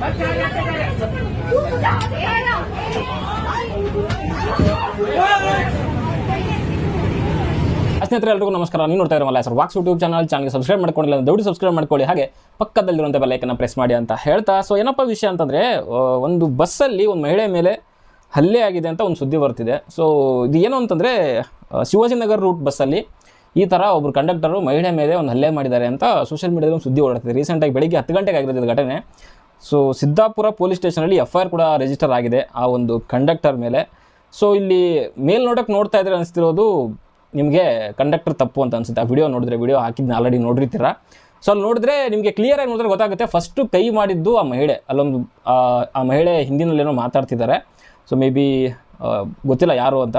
ಸ್ನೇಹಿತರೆ ಎಲ್ರಿಗೂ ನಮಸ್ಕಾರ. ನೀವು ನೋಡ್ತಾ ಇರೋ ಸರ್ ವಾಕ್ಸ್ ಯೂಟ್ಯೂಬ್ ಚಾನಲ್ಗೆ ಸಬ್ಸ್ಕ್ರೈಬ್ ಮಾಡ್ಕೊಂಡಿಲ್ಲ ದಯವಿಟ್ಟು ಸಬ್ಸ್ಕ್ರೈಬ್ ಮಾಡ್ಕೊಳ್ಳಿ, ಹಾಗೆ ಪಕ್ಕದಲ್ಲಿರುವಂಥ ಬೆಲ್ಲೈಕನ್ನ ಪ್ರೆಸ್ ಮಾಡಿ ಅಂತ ಹೇಳ್ತಾ. ಸೊ ಏನಪ್ಪ ವಿಷಯ ಅಂತಂದರೆ, ಒಂದು ಬಸ್ಸಲ್ಲಿ ಒಂದು ಮಹಿಳೆ ಮೇಲೆ ಹಲ್ಲೆ ಆಗಿದೆ ಅಂತ ಒಂದು ಸುದ್ದಿ ಬರ್ತಿದೆ. ಸೊ ಇದು ಏನು ಅಂತಂದರೆ, ಶಿವಾಜಿನಗರ ರೂಟ್ ಬಸ್ಸಲ್ಲಿ ಈ ಥರ ಒಬ್ಬರು ಕಂಡಕ್ಟರು ಮಹಿಳೆ ಮೇಲೆ ಒಂದು ಹಲ್ಲೆ ಮಾಡಿದ್ದಾರೆ ಅಂತ ಸೋಷಿಯಲ್ ಮೀಡಿಯಾದಲ್ಲಿ ಒಂದು ಸುದ್ದಿ ಓಡಾಡ್ತಿದೆ. ರೀಸೆಂಟಾಗಿ ಬೆಳಿಗ್ಗೆ 10 ಗಂಟೆಗೆ ಆಗಿರೋದು ಘಟನೆ. ಸೊ ಸಿದ್ದಾಪುರ ಪೊಲೀಸ್ ಸ್ಟೇಷನಲ್ಲಿ FIR ಕೂಡ ರಿಜಿಸ್ಟರ್ ಆಗಿದೆ ಆ ಒಂದು ಕಂಡಕ್ಟರ್ ಮೇಲೆ. ಸೊ ಇಲ್ಲಿ ಮೇಲ್ನೋಟಕ್ಕೆ ನೋಡ್ತಾ ಇದ್ರೆ ಅನಿಸ್ತಿರೋದು ನಿಮಗೆ ಕಂಡಕ್ಟರ್ ತಪ್ಪು ಅಂತ ಅನಿಸುತ್ತೆ. ಆ ವಿಡಿಯೋ ನೋಡಿದ್ರೆ, ವಿಡಿಯೋ ಹಾಕಿದ್ನ ಆಲ್ರೆಡಿ ನೋಡಿರ್ತೀರ. ಸೊ ಅಲ್ಲಿ ನೋಡಿದ್ರೆ ನಿಮಗೆ ಕ್ಲಿಯರಾಗಿ ನೋಡಿದ್ರೆ ಗೊತ್ತಾಗುತ್ತೆ. ಫಸ್ಟು ಕೈ ಮಾಡಿದ್ದು ಆ ಮಹಿಳೆ, ಅಲ್ಲೊಂದು ಆ ಮಹಿಳೆ ಹಿಂದಿನಲ್ಲೇನೋ ಮಾತಾಡ್ತಿದ್ದಾರೆ. ಸೊ ಮೇ ಬಿ ಗೊತ್ತಿಲ್ಲ ಯಾರು ಅಂತ.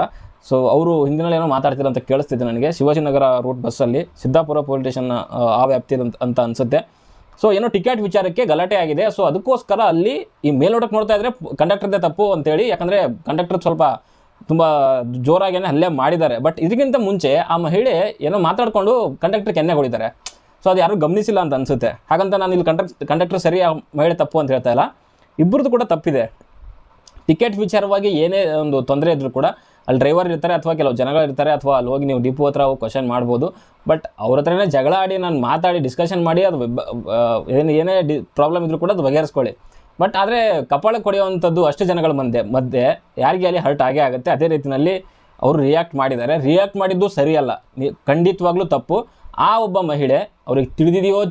ಸೊ ಅವರು ಹಿಂದಿನಲ್ಲೇನೋ ಮಾತಾಡ್ತಿಲ್ಲ ಅಂತ ಕೇಳಿಸ್ತಿದ್ದೆ ನನಗೆ. ಶಿವಾಜಿನಗರ ರೂಟ್ ಬಸ್ಸಲ್ಲಿ ಸಿದ್ದಾಪುರ ಪೊಲೀಸ್ ಸ್ಟೇಷನ್ ಆ ವ್ಯಾಪ್ತಿ ಅಂತ ಅನಿಸುತ್ತೆ. ಸೊ ಏನೋ ಟಿಕೆಟ್ ವಿಚಾರಕ್ಕೆ ಗಲಾಟೆ ಆಗಿದೆ. ಸೊ ಅದಕ್ಕೋಸ್ಕರ ಅಲ್ಲಿ ಈ ಮೇಲ್ನೋಟಕ್ಕೆ ನೋಡ್ತಾ ಇದ್ದರೆ ಕಂಡಕ್ಟರ್ದೇ ತಪ್ಪು ಅಂತೇಳಿ, ಯಾಕಂದರೆ ಕಂಡಕ್ಟರ್ ಸ್ವಲ್ಪ ತುಂಬ ಜೋರಾಗೇನೆ ಹಲ್ಲೆ ಮಾಡಿದ್ದಾರೆ. ಬಟ್ ಇದಕ್ಕಿಂತ ಮುಂಚೆ ಆ ಮಹಿಳೆ ಏನೋ ಮಾತಾಡಿಕೊಂಡು ಕಂಡಕ್ಟರ್ಗೆ ಎಣ್ಣೆ ಹೊಡಿತಾರೆ. ಸೊ ಅದು ಯಾರೂ ಗಮನಿಸಿಲ್ಲ ಅಂತ ಅನಿಸುತ್ತೆ. ಹಾಗಂತ ನಾನು ಇಲ್ಲಿ ಕಂಡಕ್ಟರ್ ಸರಿ, ಆ ಮಹಿಳೆ ತಪ್ಪು ಅಂತ ಹೇಳ್ತಾ ಇಲ್ಲ. ಇಬ್ಬರದ್ದು ಕೂಡ ತಪ್ಪಿದೆ. ಟಿಕೆಟ್ ವಿಚಾರವಾಗಿ ಏನೇ ಒಂದು ತೊಂದರೆ ಇದ್ದರೂ ಕೂಡ ಅಲ್ಲಿ ಡ್ರೈವರ್ ಇರ್ತಾರೆ ಅಥವಾ ಕೆಲವು ಜನಗಳಿರ್ತಾರೆ, ಅಥವಾ ಅಲ್ಲಿ ಹೋಗಿ ನೀವು ಡಿಪೋ ಹತ್ರ ಹೋಗಿ ಕ್ವಶನ್ ಮಾಡ್ಬೋದು. ಬಟ್ ಅವ್ರ ಹತ್ರನೇ ಜಗಳ ಆಡಿ, ನಾನು ಮಾತಾಡಿ ಡಿಸ್ಕಷನ್ ಮಾಡಿ ಅದು ಏನೇ ಪ್ರಾಬ್ಲಮ್ ಇದ್ರೂ ಕೂಡ ಅದು ಬಗೆಹರಿಸ್ಕೊಳ್ಳಿ. ಬಟ್ ಆದರೆ ಕಪಾಳಕ್ಕೆ ಹೊಡೆಯುವಂಥದ್ದು ಅಷ್ಟು ಜನಗಳ ಮಧ್ಯೆ ಯಾರಿಗೆ ಅಲ್ಲಿ ಹರ್ಟ್ ಆಗೇ ಆಗುತ್ತೆ. ಅದೇ ರೀತಿಯಲ್ಲಿ ಅವರು ರಿಯಾಕ್ಟ್ ಮಾಡಿದ್ದಾರೆ. ರಿಯಾಕ್ಟ್ ಮಾಡಿದ್ದು ಸರಿಯಲ್ಲ, ಖಂಡಿತವಾಗ್ಲೂ ತಪ್ಪು. ಆ ಒಬ್ಬ ಮಹಿಳೆ ಅವ್ರಿಗೆ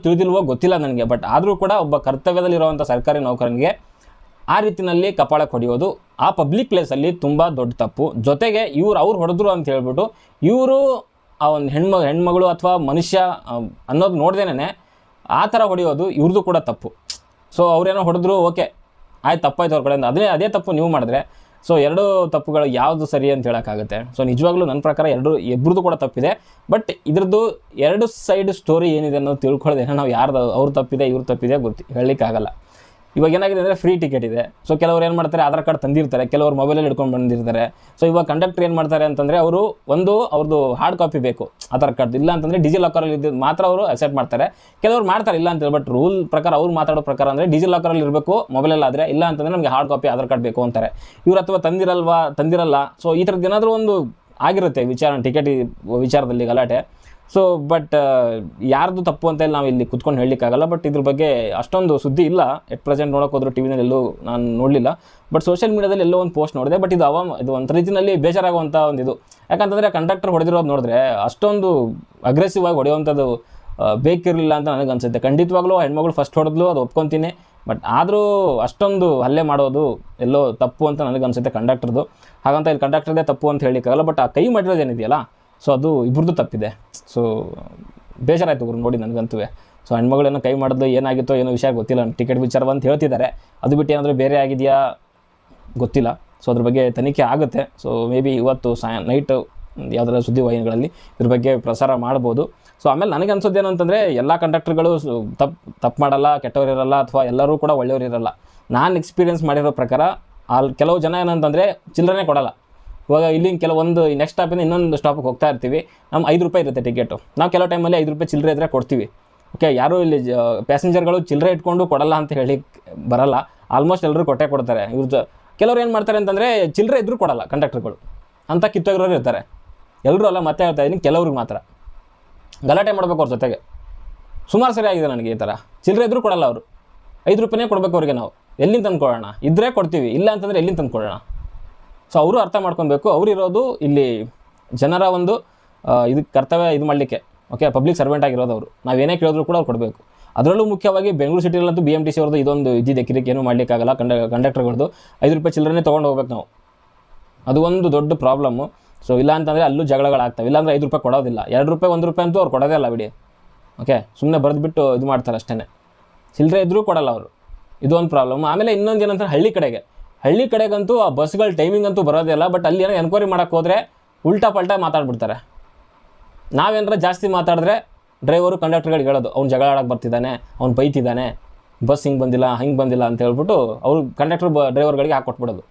ತಿಳಿದಿಲ್ವೋ ಗೊತ್ತಿಲ್ಲ ನನಗೆ, ಬಟ್ ಆದರೂ ಕೂಡ ಒಬ್ಬ ಕರ್ತವ್ಯದಲ್ಲಿರುವಂಥ ಸರ್ಕಾರಿ ನೌಕರನಿಗೆ ಆ ರೀತಿಯಲ್ಲಿ ಕಪಾಳಕ್ಕೆ ಹೊಡೆಯೋದು ಆ ಪಬ್ಲಿಕ್ ಪ್ಲೇಸಲ್ಲಿ ತುಂಬ ದೊಡ್ಡ ತಪ್ಪು. ಜೊತೆಗೆ ಅವ್ರು ಹೊಡೆದ್ರು ಅಂತ ಹೇಳ್ಬಿಟ್ಟು ಇವರು ಆ ಒಂದು ಹೆಣ್ಮಗಳು ಅಥವಾ ಮನುಷ್ಯ ಅನ್ನೋದು ನೋಡ್ದೇನೆ ಆ ಥರ ಹೊಡೆಯೋದು ಇವ್ರದ್ದು ಕೂಡ ತಪ್ಪು. ಸೊ ಅವ್ರೇನೋ ಹೊಡೆದ್ರು, ಓಕೆ ಆಯ್ತು, ತಪ್ಪಾಯ್ತು ಅವ್ರ ಕಡೆಯಿಂದ. ಅದೇ ತಪ್ಪು ನೀವು ಮಾಡಿದ್ರೆ, ಸೊ ಎರಡೂ ತಪ್ಪುಗಳು ಯಾವುದು ಸರಿ ಅಂತ ಹೇಳೋಕ್ಕಾಗುತ್ತೆ. ಸೊ ನಿಜವಾಗ್ಲೂ ನನ್ನ ಪ್ರಕಾರ ಇಬ್ಬರದ್ದು ಕೂಡ ತಪ್ಪಿದೆ. ಬಟ್ ಇದ್ರದ್ದು ಎರಡು ಸೈಡ್ ಸ್ಟೋರಿ ಏನಿದೆ ಅನ್ನೋದು ತಿಳ್ಕೊಳ್ಳೋದೇನೋ ನಾವು ಅವ್ರು ತಪ್ಪಿದೆ ಇವ್ರು ತಪ್ಪಿದೆ ಹೇಳಲಿಕ್ಕಾಗಲ್ಲ. ಇವಾಗ ಏನಾಗಿದೆ ಅಂದರೆ ಫ್ರೀ ಟಿಕೆಟ್ ಇದೆ. ಸೊ ಕೆಲವರು ಏನು ಮಾಡ್ತಾರೆ, ಆಧಾರ್ ಕಾರ್ಡ್ ತಂದಿರ್ತಾರೆ, ಕೆಲವರು ಮೊಬೈಲಲ್ಲಿ ಹಿಡ್ಕೊಂಡು ಬಂದಿರ್ತಾರೆ. ಸೊ ಇವಾಗ ಕಂಡಕ್ಟರ್ ಏನು ಮಾಡ್ತಾರೆ ಅಂತಂದರೆ, ಅವ್ರದ್ದು ಹಾರ್ಡ್ ಕಾಪಿ ಬೇಕು ಆಧಾರ್ ಕಾರ್ಡ್, ಇಲ್ಲ ಅಂತಂದರೆ ಡಿಜಿಲಾಕರಲ್ಲಿ ಇದ್ದು ಮಾತ್ರ ಅವರು ಅಕ್ಸೆಪ್ಟ್ ಮಾಡ್ತಾರೆ. ಕೆಲವರು ಮಾಡ್ತಾರೆ ಇಲ್ಲ ಅಂತೇಳಿ. ಬಟ್ ರೂಲ್ ಪ್ರಕಾರ ಅವ್ರು ಮಾತಾಡೋ ಪ್ರಕಾರ ಅಂದರೆ ಡಿಜಿಲಾಕರಲ್ಲಿ ಇರಬೇಕು ಮೊಬೈಲಲ್ಲಿ, ಆದರೆ ಇಲ್ಲ ಅಂತಂದರೆ ನಮಗೆ ಹಾರ್ಡ್ ಕಾಪಿ ಆಧಾರ್ ಕಾರ್ಡ್ ಬೇಕು ಅಂತಾರೆ ಇವ್ರು. ಅಥವಾ ತಂದಿರಲ್ಲ. ಸೊ ಈ ಥರದ್ದು ಏನಾದರೂ ಒಂದು ಆಗಿರುತ್ತೆ ಟಿಕೆಟ್ ವಿಚಾರದಲ್ಲಿ ಗಲಾಟೆ. ಸೊ ಬಟ್ ಯಾರ್ದು ತಪ್ಪು ಅಂತ ನಾವು ಇಲ್ಲಿ ಕುತ್ಕೊಂಡು ಹೇಳಲಿಕ್ಕಾಗಲ್ಲ. ಬಟ್ ಇದ್ರ ಬಗ್ಗೆ ಅಷ್ಟೊಂದು ಸುದ್ದಿ ಇಲ್ಲ ಎಟ್ ಪ್ರೆಸೆಂಟ್. ನೋಡೋಕೆ ಹೋದ್ರು ಟಿವಿನಲ್ಲಿ ಎಲ್ಲೂ ನಾನು ನೋಡಲಿಲ್ಲ. ಬಟ್ ಸೋಷಿಯಲ್ ಮೀಡಿಯಾದಲ್ಲಿ ಎಲ್ಲೋ ಒಂದು ಪೋಸ್ಟ್ ನೋಡಿದೆ. ಬಟ್ ಇದು ಒಂದು ರೀತಿಯಲ್ಲಿ ಬೇಜಾರಾಗುವಂಥ ಒಂದು ಇದು. ಯಾಕಂತಂದರೆ ಕಂಡಕ್ಟರ್ ಹೊಡೆದಿರೋದು ನೋಡಿದ್ರೆ ಅಷ್ಟೊಂದು ಅಗ್ರೆಸಿವ್ ಆಗಿ ಹೊಡೆಯುವಂಥದ್ದು ಬೇಕಿರಲಿಲ್ಲ ಅಂತ ನನಗೆ ಅನಿಸುತ್ತೆ. ಖಂಡಿತವಾಗ್ಲೂ ಹೆಣ್ಮಗಳು ಫಸ್ಟ್ ಹೊಡೆದ್ಲು, ಅದು ಒಪ್ಕೊತೀನಿ. ಬಟ್ ಆದರೂ ಅಷ್ಟೊಂದು ಹಲ್ಲೆ ಮಾಡೋದು ಎಲ್ಲೋ ತಪ್ಪು ಅಂತ ನನಗೆ ಅನಿಸುತ್ತೆ ಕಂಡಕ್ಟರ್ದು. ಹಾಗಂತ ಇಲ್ಲಿ ಕಂಡಕ್ಟರ್ದೇ ತಪ್ಪು ಅಂತ ಹೇಳಲಿಕ್ಕಾಗಲ್ಲ. ಬಟ್ ಆ ಕೈ ಮಾಡಿರೋದೇನಿದೆಯಲ್ಲ, ಸೊ ಅದು ಇಬ್ಬರದ್ದು ತಪ್ಪಿದೆ. ಸೊ ಬೇಜಾರಾಯ್ತು ಇವ್ರು ನೋಡಿ ನನಗಂತೂ. ಸೊ ಹೆಣ್ಮಗಳೇನೋ ಕೈ ಮಾಡಿದ್ದು ಏನಾಗಿತ್ತೋ ಏನೋ ವಿಷಯ ಗೊತ್ತಿಲ್ಲ. ಟಿಕೆಟ್ ವಿಚಾರ ಅಂತ ಹೇಳ್ತಿದ್ದಾರೆ, ಅದು ಬಿಟ್ಟು ಏನಾದರೂ ಬೇರೆ ಆಗಿದೆಯಾ ಗೊತ್ತಿಲ್ಲ. ಸೊ ಅದ್ರ ಬಗ್ಗೆ ತನಿಖೆ ಆಗುತ್ತೆ. ಸೊ ಮೇ ಬಿ ಇವತ್ತು ನೈಟ್ ಯಾವುದಾದ್ರು ಸುದ್ದಿವಾಹಿನಿಗಳಲ್ಲಿ ಇದ್ರ ಬಗ್ಗೆ ಪ್ರಸಾರ ಮಾಡ್ಬೋದು. ಸೊ ಆಮೇಲೆ ನನಗೆ ಅನ್ಸೋದೇನು ಅಂತಂದರೆ, ಎಲ್ಲ ಕಂಡಕ್ಟರ್ಗಳು ತಪ್ಪು ಮಾಡಲ್ಲ, ಕೆಟ್ಟವರಿರಲ್ಲ, ಅಥವಾ ಎಲ್ಲರೂ ಕೂಡ ಒಳ್ಳೆಯವರಿರಲ್ಲ. ನಾನು ಎಕ್ಸ್ಪೀರಿಯೆನ್ಸ್ ಮಾಡಿರೋ ಪ್ರಕಾರ ಅಲ್ಲಿ ಕೆಲವು ಜನ ಏನಂತಂದರೆ ಚಿಲ್ಲರೆ ಕೊಡಲ್ಲ. ಇವಾಗ ಇಲ್ಲಿ ಕೆಲವೊಂದು ನೆಕ್ಸ್ಟ್ ಸ್ಟಾಪಿಂದ ಇನ್ನೊಂದು ಸ್ಟಾಪಿಗೆ ಹೋಗ್ತಾ ಇರ್ತೀವಿ, ನಮ್ಮ 5 ರೂಪಾಯಿ ಇರುತ್ತೆ ಟಿಕೆಟು. ನಾವು ಕೆಲವು ಟೈಮಲ್ಲಿ 5 ರೂಪಾಯಿ ಚಿಲ್ಲರೆ ಇದ್ದರೆ ಕೊಡ್ತೀವಿ. ಓಕೆ, ಯಾರೂ ಇಲ್ಲಿ ಪ್ಯಾಸೆಂಜರ್ಗಳು ಚಿಲ್ಲರೆ ಇಟ್ಕೊಂಡು ಕೊಡಲ್ಲ ಅಂತ ಹೇಳಿ ಬರಲ್ಲ. ಆಲ್ಮೋಸ್ಟ್ ಎಲ್ಲರೂ ಕೊಟ್ಟೆ ಕೊಡ್ತಾರೆ. ಕೆಲವ್ರು ಏನು ಮಾಡ್ತಾರೆ ಅಂತಂದರೆ, ಚಿಲ್ಲರೆ ಇದ್ದರೂ ಕೊಡಲ್ಲ ಕಂಡಕ್ಟರ್ಗಳು ಅಂತ ಕಿತ್ತೋಗಿರೋರು ಇರ್ತಾರೆ. ಎಲ್ಲರೂ ಅಲ್ಲ, ಮತ್ತೆ ಹೇಳ್ತಾ ಇದ್ದೀನಿ, ಕೆಲವ್ರಿಗೆ ಮಾತ್ರ ಗಲಾಟೆ ಮಾಡಬೇಕು ಅವ್ರ ಜೊತೆಗೆ. ಸುಮಾರು ಸರಿ ಆಗಿದೆ ನನಗೆ ಈ ಥರ. ಚಿಲ್ಲರೆ ಇದ್ದರೂ ಕೊಡಲ್ಲ ಅವರು, 5 ರೂಪಾಯಿನೇ ಕೊಡಬೇಕು ಅವ್ರಿಗೆ. ನಾವು ಎಲ್ಲಿಂದ ತಂದುಕೊಳ್ಳೋಣ? ಇದ್ದರೆ ಕೊಡ್ತೀವಿ, ಇಲ್ಲ ಅಂತಂದರೆ ಎಲ್ಲಿಂದ ತಂದುಕೊಳ್ಳೋಣ? ಸೊ ಅವರು ಅರ್ಥ ಮಾಡ್ಕೊಬೇಕು. ಅವರಿರೋದು ಇಲ್ಲಿ ಜನರ ಒಂದು ಇದಕ್ಕೆ ಕರ್ತವ್ಯ ಇದು ಮಾಡಲಿಕ್ಕೆ. ಓಕೆ, ಪಬ್ಲಿಕ್ ಸರ್ವೆಂಟ್ ಆಗಿರೋದು ಅವರು. ನಾವೇನೇ ಕೇಳಿದ್ರು ಕೂಡ ಅವ್ರು ಕೊಡಬೇಕು. ಅದರಲ್ಲೂ ಮುಖ್ಯವಾಗಿ ಬೆಂಗಳೂರು ಸಿಟಿಲಂತೂ BMTC ಅವ್ರದ್ದು ಇದೊಂದು ಇದ್ದಿದೆ, ಕಿರಿಕ್ ಏನೂ ಮಾಡಲಿಕ್ಕಾಗಲ್ಲ. ಕಂಡಕ್ಟರ್ಗಳದ್ದು 5 ರೂಪಾಯಿ ಚಿಲ್ಲರೆ ತೊಗೊಂಡು ಹೋಗ್ಬೇಕು ನಾವು. ಅದು ಒಂದು ದೊಡ್ಡ ಪ್ರಾಬ್ಲಮ್ಮು. ಸೊ ಇಲ್ಲ ಅಂತಂದರೆ ಅಲ್ಲೂ ಜಗಳಗಳಾಗ್ತವೆ. ಇಲ್ಲಾಂದರೆ 5 ರೂಪಾಯಿ ಕೊಡೋದಿಲ್ಲ, 2 ರೂಪಾಯಿ 1 ರೂಪಾಯಿ ಅಂತೂ ಅವ್ರು ಕೊಡೋದೇ ಇಲ್ಲ ಬಿಡಿ. ಓಕೆ, ಸುಮ್ಮನೆ ಬರೆದುಬಿಟ್ಟು ಇದು ಮಾಡ್ತಾರೆ ಅಷ್ಟೇ. ಚಿಲ್ಲರೆ ಇದ್ದರೂ ಕೊಡಲ್ಲ ಅವರು. ಇದೊಂದು ಪ್ರಾಬ್ಲಮ್. ಆಮೇಲೆ ಇನ್ನೊಂದು ಏನಂತಾರೆ, ಹಳ್ಳಿ ಕಡೆಗಂತೂ ಆ ಬಸ್ಗಳ ಟೈಮಿಂಗ್ ಅಂತೂ ಬರೋದೇ ಇಲ್ಲ. ಬಟ್ ಅಲ್ಲಿ ಏನೋ ಎನ್ಕ್ವೈರಿ ಮಾಡೋಕ್ಕೆ ಹೋದರೆ ಉಲ್ಟಾ ಪಲ್ಟಾ ಮಾತಾಡ್ಬಿಡ್ತಾರೆ. ನಾವೇನಾರ ಜಾಸ್ತಿ ಮಾತಾಡಿದ್ರೆ ಡ್ರೈವರು ಕಂಡಕ್ಟರ್ಗಳಿಗೆ ಹೇಳೋದು, ಅವ್ನು ಜಗಳ ಆಡೋಕ್ಕೆ ಬರ್ತಿದ್ದಾನೆ, ಅವ್ನು ಬೈತಿದ್ದಾನೆ, ಬಸ್ ಹಿಂಗೆ ಬಂದಿಲ್ಲ ಅಂತ ಹೇಳ್ಬಿಟ್ಟು ಅವರು ಕಂಡಕ್ಟರ್ ಡ್ರೈವರ್ಗಳಿಗೆ ಹಾಕ್ಕೊಟ್ಬಿಡೋದು.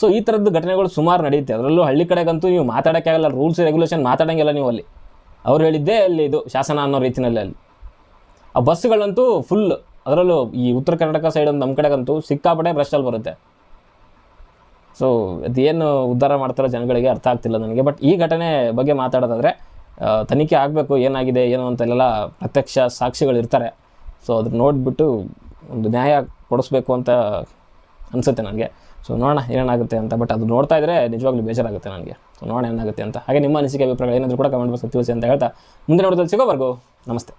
ಸೊ ಈ ಥರದ್ದು ಘಟನೆಗಳು ಸುಮಾರು ನಡೆಯುತ್ತೆ. ಅದರಲ್ಲೂ ಹಳ್ಳಿ ಕಡೆಗಂತೂ ನೀವು ಮಾತಾಡೋಕ್ಕೆ ಆಗಲ್ಲ, ರೂಲ್ಸ್ ರೆಗ್ಯುಲೇಷನ್ ಮಾತಾಡೋಂಗಿಲ್ಲ ನೀವು ಅಲ್ಲಿ. ಅವ್ರು ಹೇಳಿದ್ದೇ ಅಲ್ಲಿ ಇದು ಶಾಸನ ಅನ್ನೋ ರೀತಿಯಲ್ಲಿ ಅಲ್ಲಿ. ಆ ಬಸ್ಗಳಂತೂ ಫುಲ್, ಅದರಲ್ಲೂ ಈ ಉತ್ತರ ಕರ್ನಾಟಕ ಸೈಡ್ ನಮ್ಮ ಕಡೆಗಂತೂ ಸಿಕ್ಕಾಪಟ್ಟೆ ಬ್ರಷಲ್ಲಿ ಬರುತ್ತೆ. ಸೊ ಅದೇನು ಉದ್ಧಾರ ಮಾಡ್ತಾರೋ ಜನಗಳಿಗೆ ಅರ್ಥ ಆಗ್ತಿಲ್ಲ ನನಗೆ. ಬಟ್ ಈ ಘಟನೆ ಬಗ್ಗೆ ಮಾತಾಡೋದಾದರೆ ತನಿಖೆ ಆಗಬೇಕು, ಏನಾಗಿದೆ ಏನು ಅಂತೆಲ್ಲ ಪ್ರತ್ಯಕ್ಷ ಸಾಕ್ಷಿಗಳಿರ್ತಾರೆ. ಸೊ ಅದನ್ನ ನೋಡಿಬಿಟ್ಟು ಒಂದು ನ್ಯಾಯ ಕೊಡಿಸ್ಬೇಕು ಅಂತ ಅನಿಸುತ್ತೆ ನನಗೆ. ಸೊ ನೋಡೋಣ ಏನಾಗುತ್ತೆ ಅಂತ. ಬಟ್ ಅದು ನೋಡ್ತಾ ಇದ್ದರೆ ನಿಜವಾಗ್ಲೂ ಬೇಜಾರಾಗುತ್ತೆ ನನಗೆ. ಸೊ ನೋಡೋಣ ಏನಾಗುತ್ತೆ ಅಂತ. ಹಾಗೆ ನಿಮ್ಮ ಅನಿಸಿಕೆ ಅಭಿಪ್ರಾಯ ಏನಾದರೂ ಕೂಡ ಕಮೆಂಟ್ ಬಾಕ್ಸಲ್ಲಿ ತಿಳಿಸಿ ಅಂತ ಹೇಳ್ತಾ ಮುಂದಿನ ನೋಡೋದಲ್ಲಿ ಸಿಗೋವರೆಗೂ ನಮಸ್ತೆ.